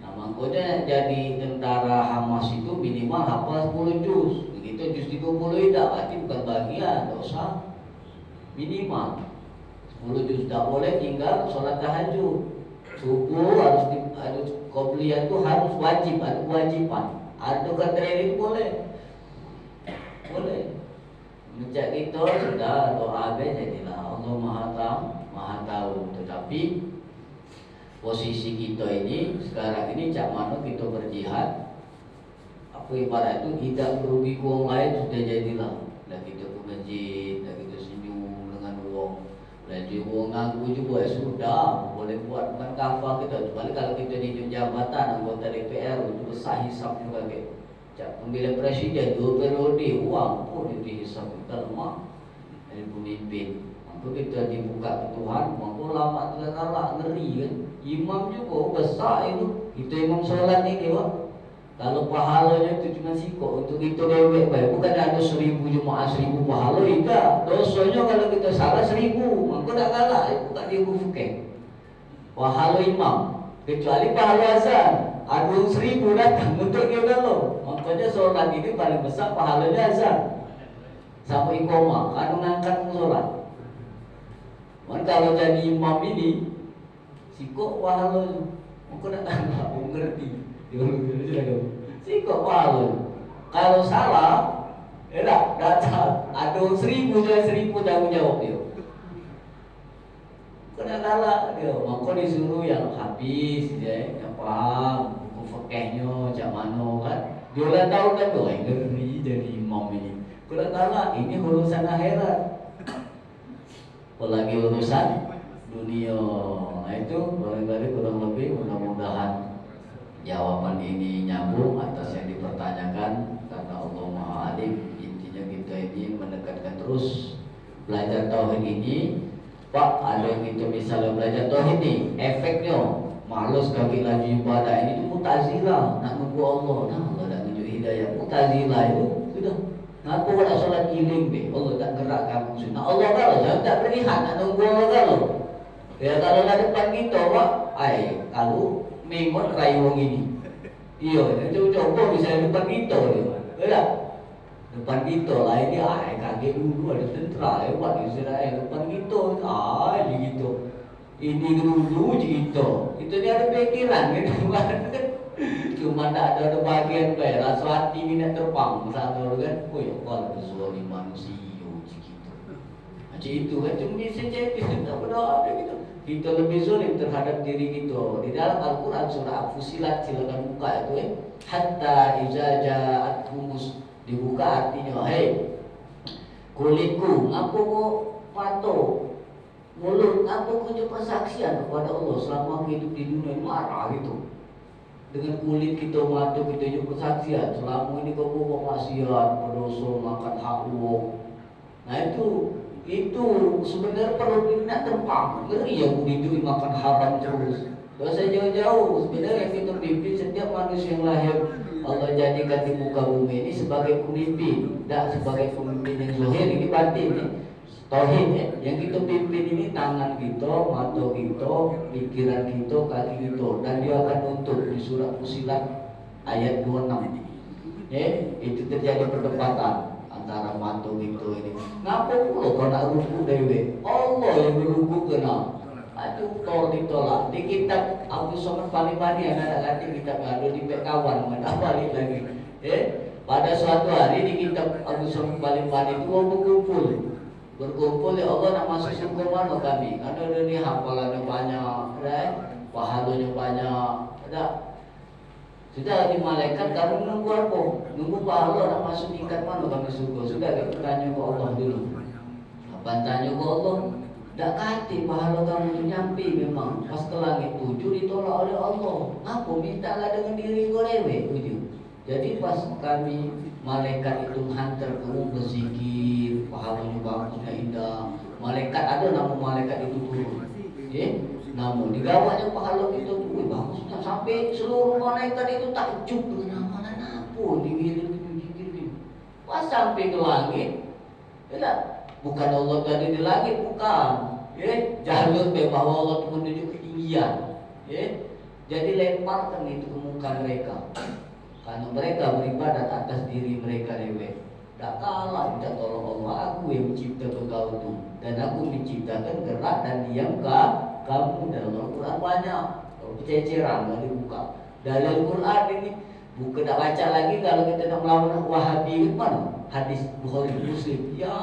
Nah, makanya jadi tentara Hamas itu minimal hafal 10 juz. Begitu juz 30 tidak, berarti bukan bagian dosa. Minimal 10 juz, tak boleh tinggal sholat tahajud. Subuh harus qobliyah itu harus wajib, ada kewajiban. Ada training boleh. Sejak kita sudah doa jadilah Allah Maha tahu. Tetapi posisi kita ini sekarang ini cak mana kita berjihad, apa ibarat itu tidak merugi orang lain sudah jadilah. Dah kita ke masjid, dah kita senyum dengan orang. Jadi orang ngaku juga sudah boleh buat bukan kafah kita. Kecuali kalau kita di jabatan anggota DPR itu besar hisap juga ke. Pemilihan presiden 2 periode uang pun dihisap kita lemah dari pemimpin. Maka kita dibuka ke Tuhan, maka lama terlalu ngeri kan. Imam juga besar itu. Kita imam solat ini Pak. Kalau pahalanya itu cuma sikok untuk kita dewek baik. Bukan ada 1000 jemaah 1000 pahala tidak. Dosanya kalau kita salah 1000, maka tak kalah. Bukan dia bukan. Pahala imam. Kecuali pahala azan. Ada 1000 datang untuk kita lo. Makanya sholat ini paling besar pahalanya azan. sampai koma, kan ngangkat sholat. Kalau jadi imam ini, sikok pahala, mungkin nggak mengerti. Sikok pahala. Kalau salah, datang, ada 1000 tanggung jawab dia. Kena kalah dia, maka disuruh yang habis, yang paham buku fikihnya, macam mana kan. Dia lah tahu kan tuh, ngeri jadi imam ini. Kena kalah, ini urusan akhirat. Apalagi urusan dunia. Nah itu barangkali kurang lebih, mudah-mudahan jawaban ini nyambung atas yang dipertanyakan. Karena Allah Maha Alim, intinya kita ini mendekatkan terus belajar tauhid ini. Pak, ada yang kita misalnya belajar tauhid ini, efeknya malas kaki laju ibadah ini tuh Mu'tazilah, nak nunggu Allah. Nah, Allah tak tunjuk hidayah. Mu'tazilah itu sudah ngaku nak solat iling be, Allah tak gerak kamu sunnah. Allah kalau jangan tak berlihat nak nunggu Allah kalau. Ya kalau ada depan kita, Pak, kalau memang rayu wong ini. Iya, coba bisa depan kita dia. Betul? Depan kita lah ini, kaget dulu ada tentera buat Israel depan kita, gitu. Ini dulu gitu. Itu dia ada pikiran kan. Cuma tak ada bagian kayak rasa hati minat terbang satu kan. Oh ya Allah, kesuali manusia gitu. Macam itu kan cuma bisa jadi tak berdoa gitu. Kita lebih zalim terhadap diri kita. Di dalam Al-Quran surah Fussilat, silakan buka itu hatta iza ja'athumus, dibuka artinya, hei kulitku, ngapu kok pato, mulut, ngapu kok persaksian kepada Allah selama hidup di dunia, marah gitu. Dengan kulit kita, mata kita juga persaksian selama ini kau buat maksiat, berdosa, makan hak Allah. Nah itu sebenarnya perlu nak tempang. Ngeri ya hidup makan haram terus. Dosa jauh-jauh. Sebenarnya kita pimpin setiap manusia yang lahir Allah jadikan di muka bumi ini sebagai pemimpin, tidak sebagai pemimpin yang zahir. Ini batin nih, tauhid ya. Yang kita pimpin ini tangan kita, mata kita, pikiran kita, kaki kita, dan dia akan nuntut di surah Fussilat ayat 26. Itu terjadi perdebatan antara mata kita ini. Ngapa pula kau nak ruku dewe? Allah yang beruku kena. Aduh, tol ditolak. Di kitab Abu Somad Palibani ada ganti kitab ada di pek kawan, mana balik lagi. Pada suatu hari di kitab Abu Somad Palibani itu mau berkumpul ya Allah nak masuk surga mana kami? Karena dia hafalannya banyak, pahalanya banyak, Sudah di malaikat kamu menunggu apa? Nunggu pahala nak masuk tingkat mana kami surga? Sudah kita tanya ke Allah dulu. Apa tanya ke Allah? Tak kati pahala kamu itu nyampe memang. Pas ke langit 7 ditolak oleh Allah. Apa mintalah dengan diri kau lewe 7. Jadi pas kami malaikat itu hantar kamu berzikir, pahalanya bagusnya indah. Malaikat ada nama malaikat itu turun. Namun digawanya pahala kita tuh bagusnya sampai seluruh malaikat itu takjub dengan amalan apa diwirid. Pas sampai ke langit, bukan Allah tadi di langit, bukan. Jalur bahwa Allah itu menuju ketinggian. Jadi lemparkan itu ke muka mereka. Karena mereka beribadat atas diri mereka dewe. Tak kalah minta tolong Allah, aku yang mencipta kau tu, dan aku menciptakan gerak dan diam kamu. Dalam Al-Quran banyak. Kalau ceceran nggak dibuka. Dari Al-Quran ini bukan tak baca lagi. Kalau kita nak melawan Wahabi mana? Hadis Bukhari Muslim. Ya,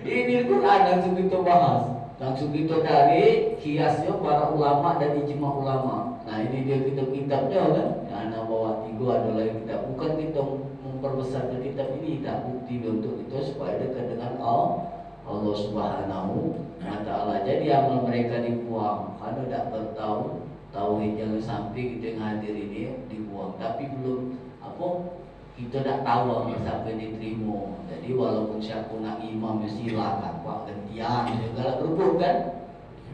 ini Al-Quran langsung kita bahas. Langsung kita dari kiasnya para ulama dan ijma ulama. Nah ini dia kitab-kitabnya kan. Yang anda bawa 3 adalah kitab. Bukan kita memperbesar kitab ini, tak bukti untuk itu supaya dekat dengan Allah Subhanahu wa Ta'ala. Jadi amal mereka dibuang karena tak bertahu tauhid, jangan sampai kita yang hadir ini dibuang. Tapi belum kita tak tahu sampai diterima. Jadi walaupun siapa nak imam silakan Pak gantian segala berebut kan.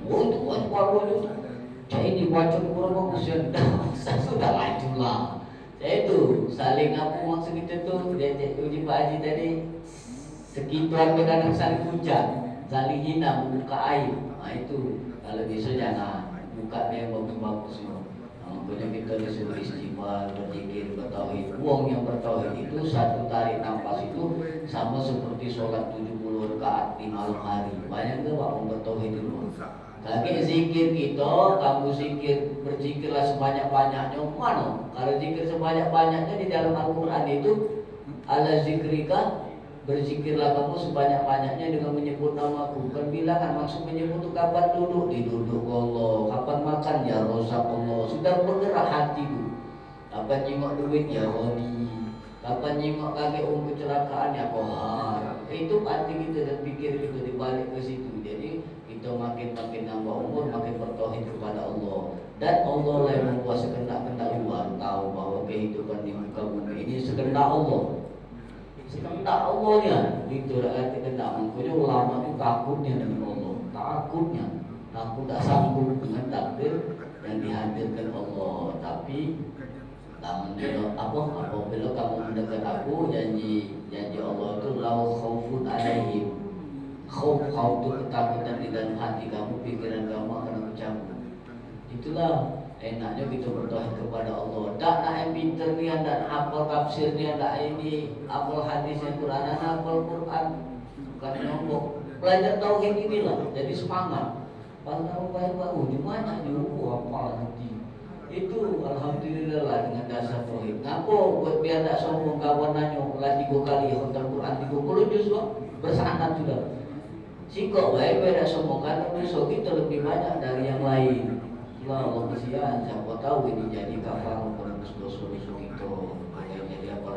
Oh itu wajar itu. Saya ini baca kurang bagus ya. Saya sudah lanjutlah. Saya itu saling maksud kita tuh uji Pak Haji tadi. Sekituan kadang saling hujat, saling hina, membuka aib. Nah itu kalau bisa jangan buka dia yang bagus-bagus. Makanya kita disuruh istighfar, berzikir, bertauhid. Uang yang bertauhid itu satu tarik nafas itu sama seperti sholat 70 rakaat di malam hari. Banyak ke orang bertauhid itu. Kaki zikir kita, kamu zikir, berzikirlah sebanyak-banyaknya. Mana? Kalau zikir sebanyak-banyaknya di dalam Al-Quran itu ala zikrika, berzikirlah kamu sebanyak-banyaknya dengan menyebut namaku. Bukan bilangan, maksud menyebut itu kapan duduk, diduduk Allah. Kapan makan, ya rosak Allah. Sudah bergerak hatiku. Kapan nyingok duit, ya Roni. Kapan nyingok kakek kecelakaan, ya Kohar. Itu hati kita dan pikir kita dibalik ke situ. Jadi kita makin nambah umur, makin bertauhid kepada Allah. Dan Allah lah yang membuat sekendak-kendak luar tahu bahwa kehidupan di muka bumi ini sekendak Allah. Sekendak Allahnya itu arti kendak. Makanya ulama itu takutnya dengan Allah, takut tak sanggup dengan takdir yang dihadirkan Allah. Tapi apabila kamu mendekat aku, janji Allah itu lau khaufun alaihim. Khauf itu ketakutan di dalam hati kamu, pikiran kamu akan aku cabut. Itulah enaknya kita berdoa kepada Allah. Tak nak yang pinter ni, tak hafal tafsir ni, tak ini hafal hadis yang Quran, hafal Quran. Bukan nyombong. Belajar tauhid inilah jadi semangat. Pas kamu baru di mana juga hafal nanti. Itu alhamdulillah lah dengan dasar tauhid. Ngapo buat biar tak sombong kawan nanya lah 3 kali khatam Quran 30 juz bersanad sudah. Sikok baik tak sombong karena besok kita lebih banyak dari yang lain. Allah kesian, siapa tahu ini jadi kafar menembus dosa-dosa kita. Jadi apa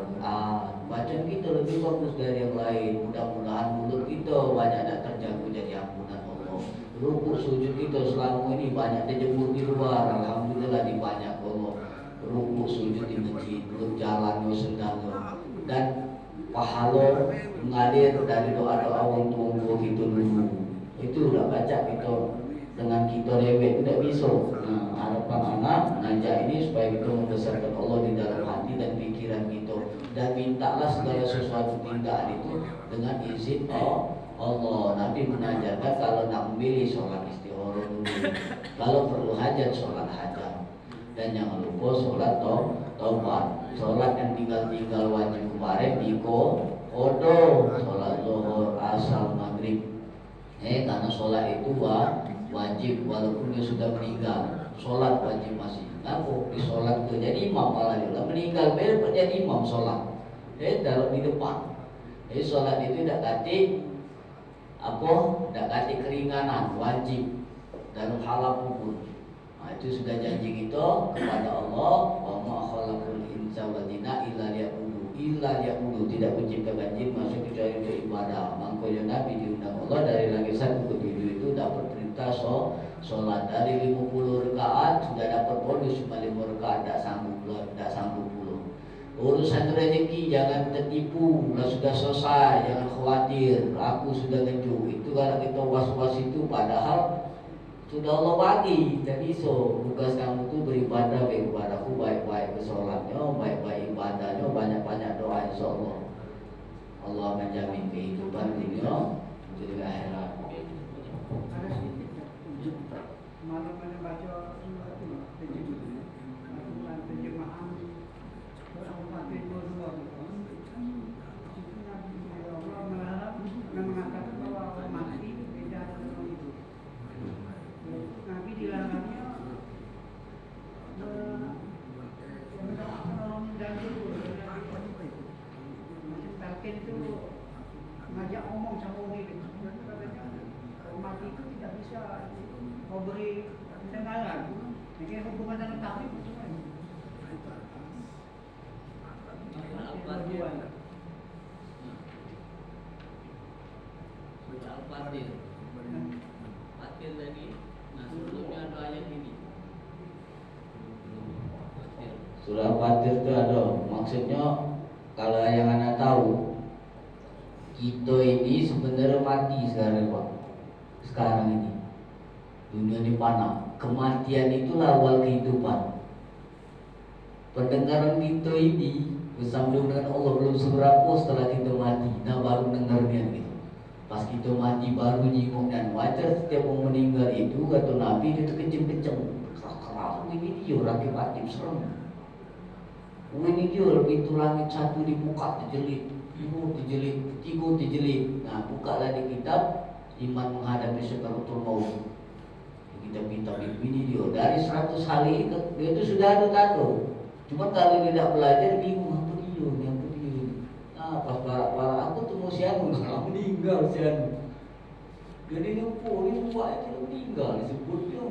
bacaan kita lebih bagus dari yang lain. Mudah-mudahan mulut kita banyak tak terjaga jadi ampunan Allah. Rukuk sujud kita selama ini banyak dijemur di luar. Alhamdulillah dibanyak Allah. Rukuk sujud di masjid, belum jalan sedang dan pahala mengalir dari doa-doa orang tua kita dulu. Itu udah baca kita dengan kita lewat tidak bisa. Nah, harapan anak ngajak ini supaya kita membesarkan Allah di dalam hati dan pikiran kita, dan mintalah segala sesuatu tindakan itu dengan izin Allah. Nabi mengajarkan kalau nak memilih sholat istihara dulu, kalau perlu hajat sholat hajat, dan jangan lupa sholat taubat. Sholat yang tinggal wajib kemarin di kodo, sholat zuhur, asar, maghrib. Karena sholat itu wajib walaupun dia sudah meninggal, sholat wajib masih. Ngaku di sholat itu jadi imam, malah dia meninggal biar jadi imam sholat. Taruh di depan. Sholat itu tidak kati keringanan, wajib dalam hal apapun. Nah, itu sudah janji kita kepada Allah, wa ma khalaqul insa wal jinna illa liya'budu, tidak menciptakan jin masuk kecuali untuk ibadah. Makanya Nabi diundang Allah dari langit 1 ke 7 itu dapat perintah sholat dari 50 rakaat sudah dapat bonus, cuma 5 rakaat tak sanggup pula. Urusan rezeki jangan tertipu, sudah selesai, jangan khawatir, aku sudah ngejuk. Itu kalau kita was-was itu padahal sudah Allah bagi. Dan iso tugas kamu tu beribadah kepadaku, baik-baik bersolatnya, baik-baik ibadahnya, banyak-banyak doa, insyaAllah Allah menjamin kehidupan dunia juga akhirat. Ada sedikit malam mana baca terjemahan Al-Fatihah 22. Allah melarang dan mengatakan bahwa orang mati beda dengan orang hidup. Nabi dilarangnya mendoakan orang dahulu. Macam talqin itu ngajak ngomong sama orang hidup. Katanya orang mati itu tidak bisa kau beri pendengaran. Jadi hubungan dengan taufik itu kan. Al-Fatihah tadi. Nah, sebelumnya ada ayat ini. Surah Al-Fatihah itu ada. Maksudnya kalau yang anda tahu, kita ini sebenarnya mati sekarang, Pak. Sekarang ini dunia ini panah. Kematian itulah awal kehidupan. Pendengaran kita ini bersambung dengan Allah belum seberapa setelah kita mati. Nah baru dengarnya gitu. Pas kita mati baru nyinggung, dan wajar setiap orang meninggal itu kata Nabi itu kenceng-kenceng. Serang ini dia rakib-rakib serem. Ini dia pintu langit satu dibuka dijelit, dua dijelit, tiga dijelit. Nah, bukalah di kitab iman menghadapi sakaratul maut. Kita pinta ini dia dari 100 hari dia itu sudah ada tato. Cuma kalau tidak belajar bingung apa dia. Nah, pas para aku temu si Anu meninggal si Anu. Jadi lupa ini buat itu meninggal disebutnya.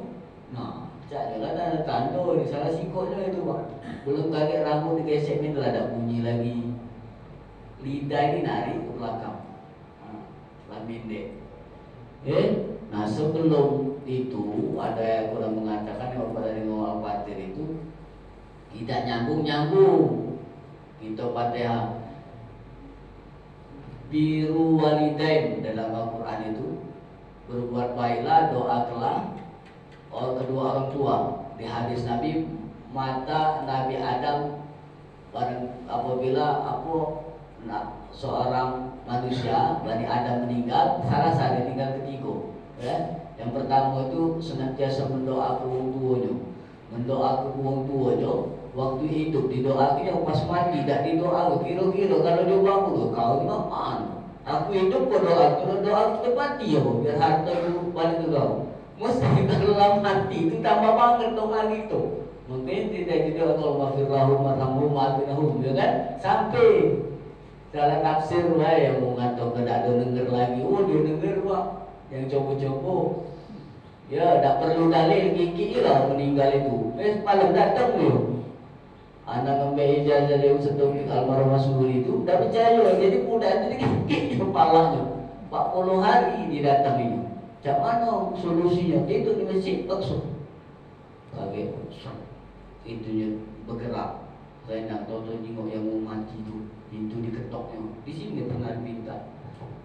Nah, cak dia ada tanda di salah sikotnya itu Pak. Belum kaget rambut digesek ni telah ada bunyi lagi. Lidah ini narik ke belakang. Lah mindek. Nah sebelum itu ada yang kurang mengatakan yang pada dengan Al-Fatihah itu tidak nyambung. Kita Fatihah biru walidain dalam Al-Quran itu berbuat baiklah, doakanlah kedua orang tua. Di hadis Nabi, mata Nabi Adam apabila seorang manusia Bani Adam meninggal, salah satu tinggal ketiga. Yang pertama itu senantiasa mendoakan orang tuanya, waktu hidup didoakannya, pas mati tidak didoakan. Kira-kira kalau dia bangun, kau ni apaan? Aku hidup kau doa, kalau doa kita mati ya, biar harta itu balik ke kau. Mesti kalau mati itu tambah banget doa gitu. Mungkin tidak juga kalau mafirlahum marhamhum ma'afinahum, ya kan? Sampai salah tafsir lah yang mengatakan tidak ada dengar lagi. Oh dia dengar Pak, yang coba-coba. Ya tak perlu dalil gigi lah meninggal itu. Malam datang dia. Anak ngambil ijazah dia sedomik almarhum Masuri itu, dah percaya. Jadi budak itu gigi kepalanya. 40 hari dia datang ini. Macam mana solusinya? Itu di masjid langsung. Kaget. Itunya bergerak. Saya nak tahu tengok yang mau mati tu, pintu diketoknya. Di sini pernah minta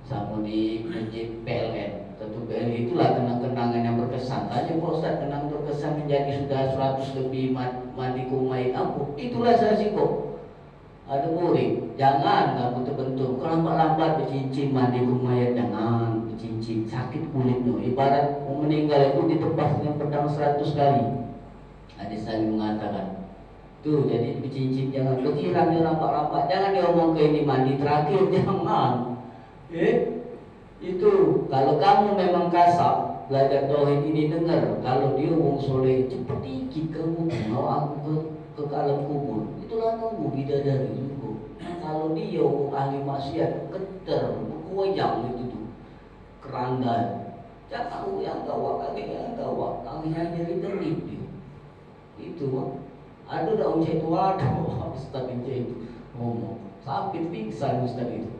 sama di masjid PLN. Tentu PLN itulah kenang-kenangan yang berkesan. Tanya Pak Ustaz, kenang berkesan menjadi sudah 100 lebih mandi kumait aku. Itulah saya siko. Ada murid, jangan kamu terbentur. Kalau lambat bercincin mandi kumait, jangan bercincin, sakit kulitnya. Ibarat mau meninggal itu ditebas dengan pedang 100 kali. Hadis Nabi mengatakan, tuh jadi bercincin jangan, berkiranya rampak-rampak, jangan diomong ke ini mandi terakhir, jangan. Itu kalau kamu memang kasar belajar tauhid ini dengar, kalau dia wong soleh cepat dikit kamu bawa aku ke alam kubur, itulah nunggu bidadari juga. Kalau dia wong ahli maksiat keter berkoyang itu tuh keranggan, jangan tahu yang gawat kaki yang gawat, akhirnya jadi terlip dia. Itu ada dah ujian itu ada Ustaz itu ngomong sampai pingsan Ustaz itu.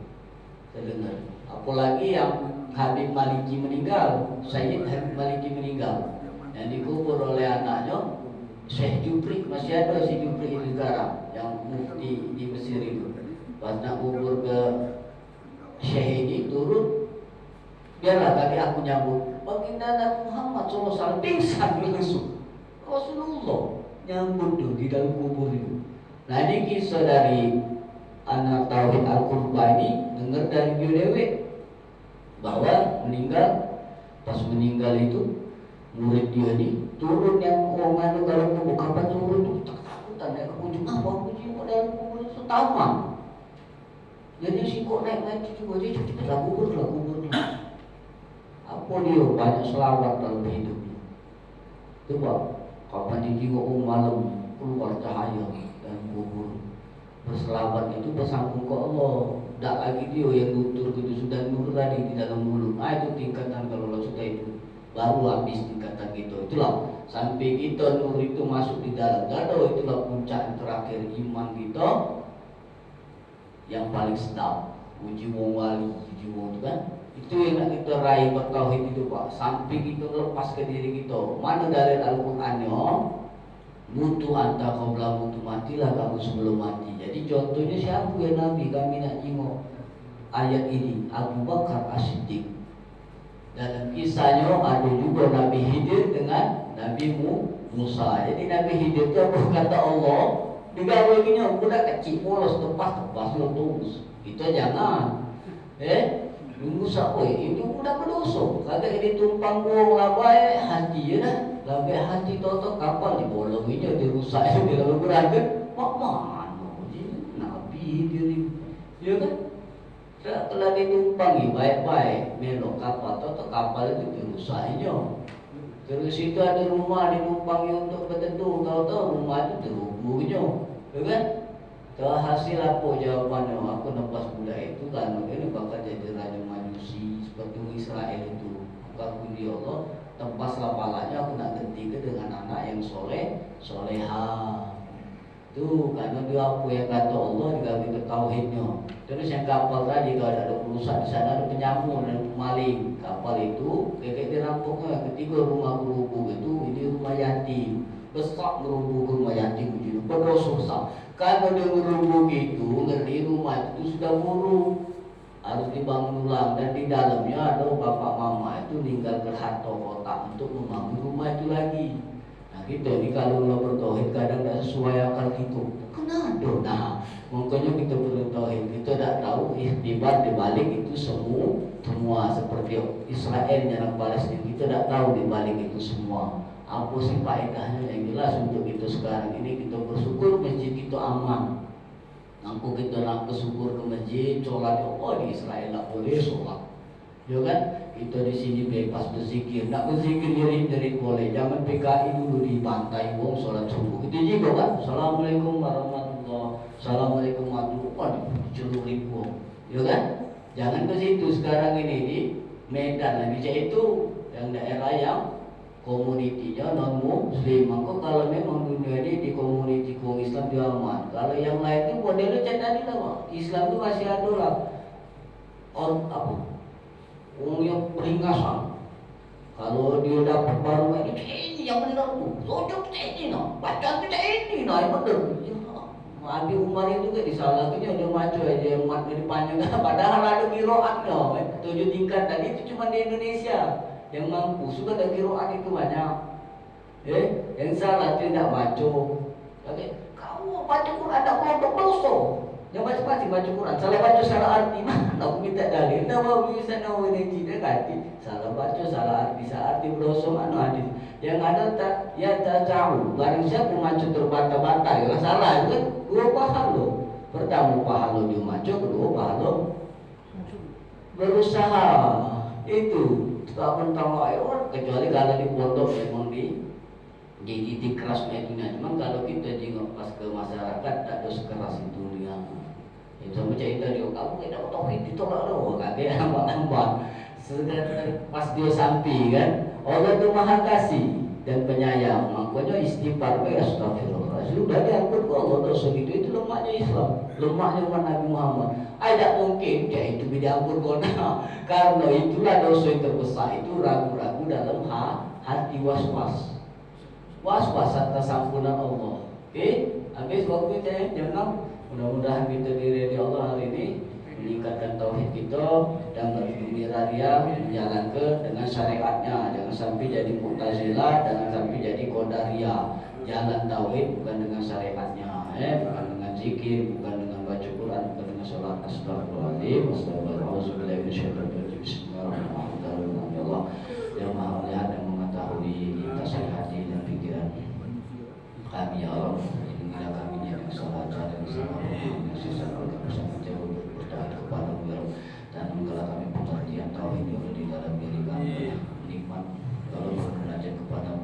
Saya dengar. Apalagi yang Habib Maliki meninggal, Sayyid Habib Maliki meninggal, yang dikubur oleh anaknya Syekh Jupri. Masih ada Syekh Jupri itu sekarang yang mufti di Mesir itu. Pas nak kubur ke Syekh ini turun, biarlah kaki aku nyambut baginda Nabi Muhammad SAW, pingsan langsung. Rasulullah nyambut tuh di dalam kubur itu. Nah ini kisah dari anak tauhid Al-Qurba ini dengar dari Dewi bahwa meninggal, pas meninggal itu murid dia ini turun yang orang itu dalam kubur. Kapan turun itu takutan naik ke ujung apa kunci dalam kubur itu tamat. Jadi si kok naik itu juga dia cepatlah kubur lah. Apa dia banyak selawat dalam hidupnya. Coba kapan ditengok malam keluar cahaya dan kubur berselamat itu bersambung ke Allah. Tak lagi dia yang nutur gitu, sudah nur tadi di dalam mulut. Itu tingkatan kalau sudah itu baru habis tingkatan gitu. Itulah sampai kita nur itu masuk di dalam dada, itulah puncak terakhir iman kita yang paling sedap. Uji wong wali, uji wong itu kan. Itu yang nak kita raih bertauhid itu Pak. Sampai kita lepas ke diri kita. Mana dari Al-Qur'annya? Mutu anta qabla mutu, matilah kamu sebelum mati. Jadi contohnya siapa ya Nabi kami nak tengok ayat ini, Abu Bakar As-Siddiq. Dalam kisahnya ada juga Nabi Khidir dengan Nabi Musa. Jadi Nabi Khidir itu apa kata Allah, digawekinya budak kecil polos tepas terus. Itu jangan. Rusak itu udah berdosa. Kagak ditumpang buang labai hati ya dah. Labai hati toto kapal dibolong ini dirusak itu dia lalu beragen. Mak mana Nabi dia ni, ya kan? Setelah ditumpangi baik-baik melok kapal toto kapal itu dirusaknya. Terus itu ada rumah ditumpangi untuk berteduh, tahu-tahu rumah itu terhubungnya, ya kan? Hasil apa jawabannya? Aku lepas budak itu kan ini bakal jadi raja majusi seperti Israel itu. Aku dia Allah tempaslah palanya, aku nak ganti ke dengan anak yang soleha. Tuh karena dia apa yang kata Allah diganti ke tauhidnya. Terus yang kapal tadi kalau ada perusak di sana ada penyamun dan pemaling. Kapal itu kayak dirampoknya ketika rumah berhubung itu ini rumah yatim. Besar berhubung rumah yatim itu berdosa besar. Kalau dia berhubung itu ngeri rumah itu sudah buruk, harus dibangun ulang dan di dalamnya ada bapak mama itu tinggal berharta kotak untuk membangun rumah itu lagi. Kita ni kalau nak bertauhid kadang tak sesuai akal kita. Kenapa? Nah, makanya kita bertauhid. Kita tak tahu ikhtibar di balik itu semua seperti Israel yang Palestin. Kita tak tahu di balik itu semua. Apa sih faedahnya? Yang jelas untuk kita sekarang ini kita bersyukur masjid kita aman. Nampu kita nak bersyukur ke masjid, solat di Israel tak boleh solat. Ya kan? Kita di sini bebas berzikir, nak berzikir jerit-jerit boleh. Jangan PKI dulu dibantai wong solat subuh. Itu juga kan? Assalamualaikum warahmatullahi, Assalamualaikum warahmatullahi dicelurin wong. Ya kan? Jangan ke situ sekarang ini di Medan lagi itu yang daerah yang komunitinya non muslim. Maka kalau memang dunia ini di komuniti kaum Islam dia aman. Kalau yang lain itu modelnya tadi lah, Islam itu masih ada lah. Orang yang peringasan. Kalau dia dapat baru ini yang benar tu, sojok ini nak, baca kita ini nak, yang benar. Abi Umar itu juga disalahkannya dia maco aja yang mat dari panjang. Padahal ada kiroatnya, 7 tingkat tadi itu cuma di Indonesia yang mampu. Sudah ada kiroat itu banyak. Yang salah tidak maco. Kamu baca Quran tak mau dosa. Yang macam-macam baca Quran, salah baca salah arti mana aku minta dalil. Nama bisa nawa ini tidak kati. Salah baca salah arti, salah arti berdosa mana hadis. Yang ada tak ya tak tahu. Barang siapa macu terbata-bata ya salah itu kan dua pahala. Pertama pahala dia macu, kedua pahala berusaha. Itu tak mentang kecuali kalau di pondok memang jadi kerasnya itu. Cuma kalau kita jengok pas ke masyarakat tak ada sekeras itu dia. Itu macam cerita dia, kamu tidak tauhid ditolak loh, kakek hamba-hamba. Pas dia sampai kan, Allah itu maha kasih dan penyayang. Makanya istighfar ya astagfirullah. Sudah diampun Allah dosa itu lemahnya Islam, lemahnya umat Nabi Muhammad. Tidak mungkin dia itu diampun karena itulah dosa yang terbesar itu ragu-ragu dalam hati was-was. Was-was atas ampunan Allah. Habis waktu saya jam 6. Mudah-mudahan kita diri Allah hari ini meningkatkan tauhid kita dan bergembira ria menjalankan dengan syariatnya. Jangan sampai jadi Mu'tazilah, jangan sampai jadi Qadariyah. Jalan tauhid bukan dengan syariatnya, bukan dengan zikir, bukan dengan baca Quran, bukan dengan salat. Astagfirullahaladzim, astagfirullahaladzim. Bismillahirrahmanirrahim. Ya Allah yang Maha melihat dan mengetahui lintasan hati dan pikiran kami ya Allah. Inilah kami yang salah dan salah yang sisa kami bersama jauh berdoa kepada beliau dan menggelar kami pengertian tauhid di dalam diri kami nikmat kalau bermunajat kepada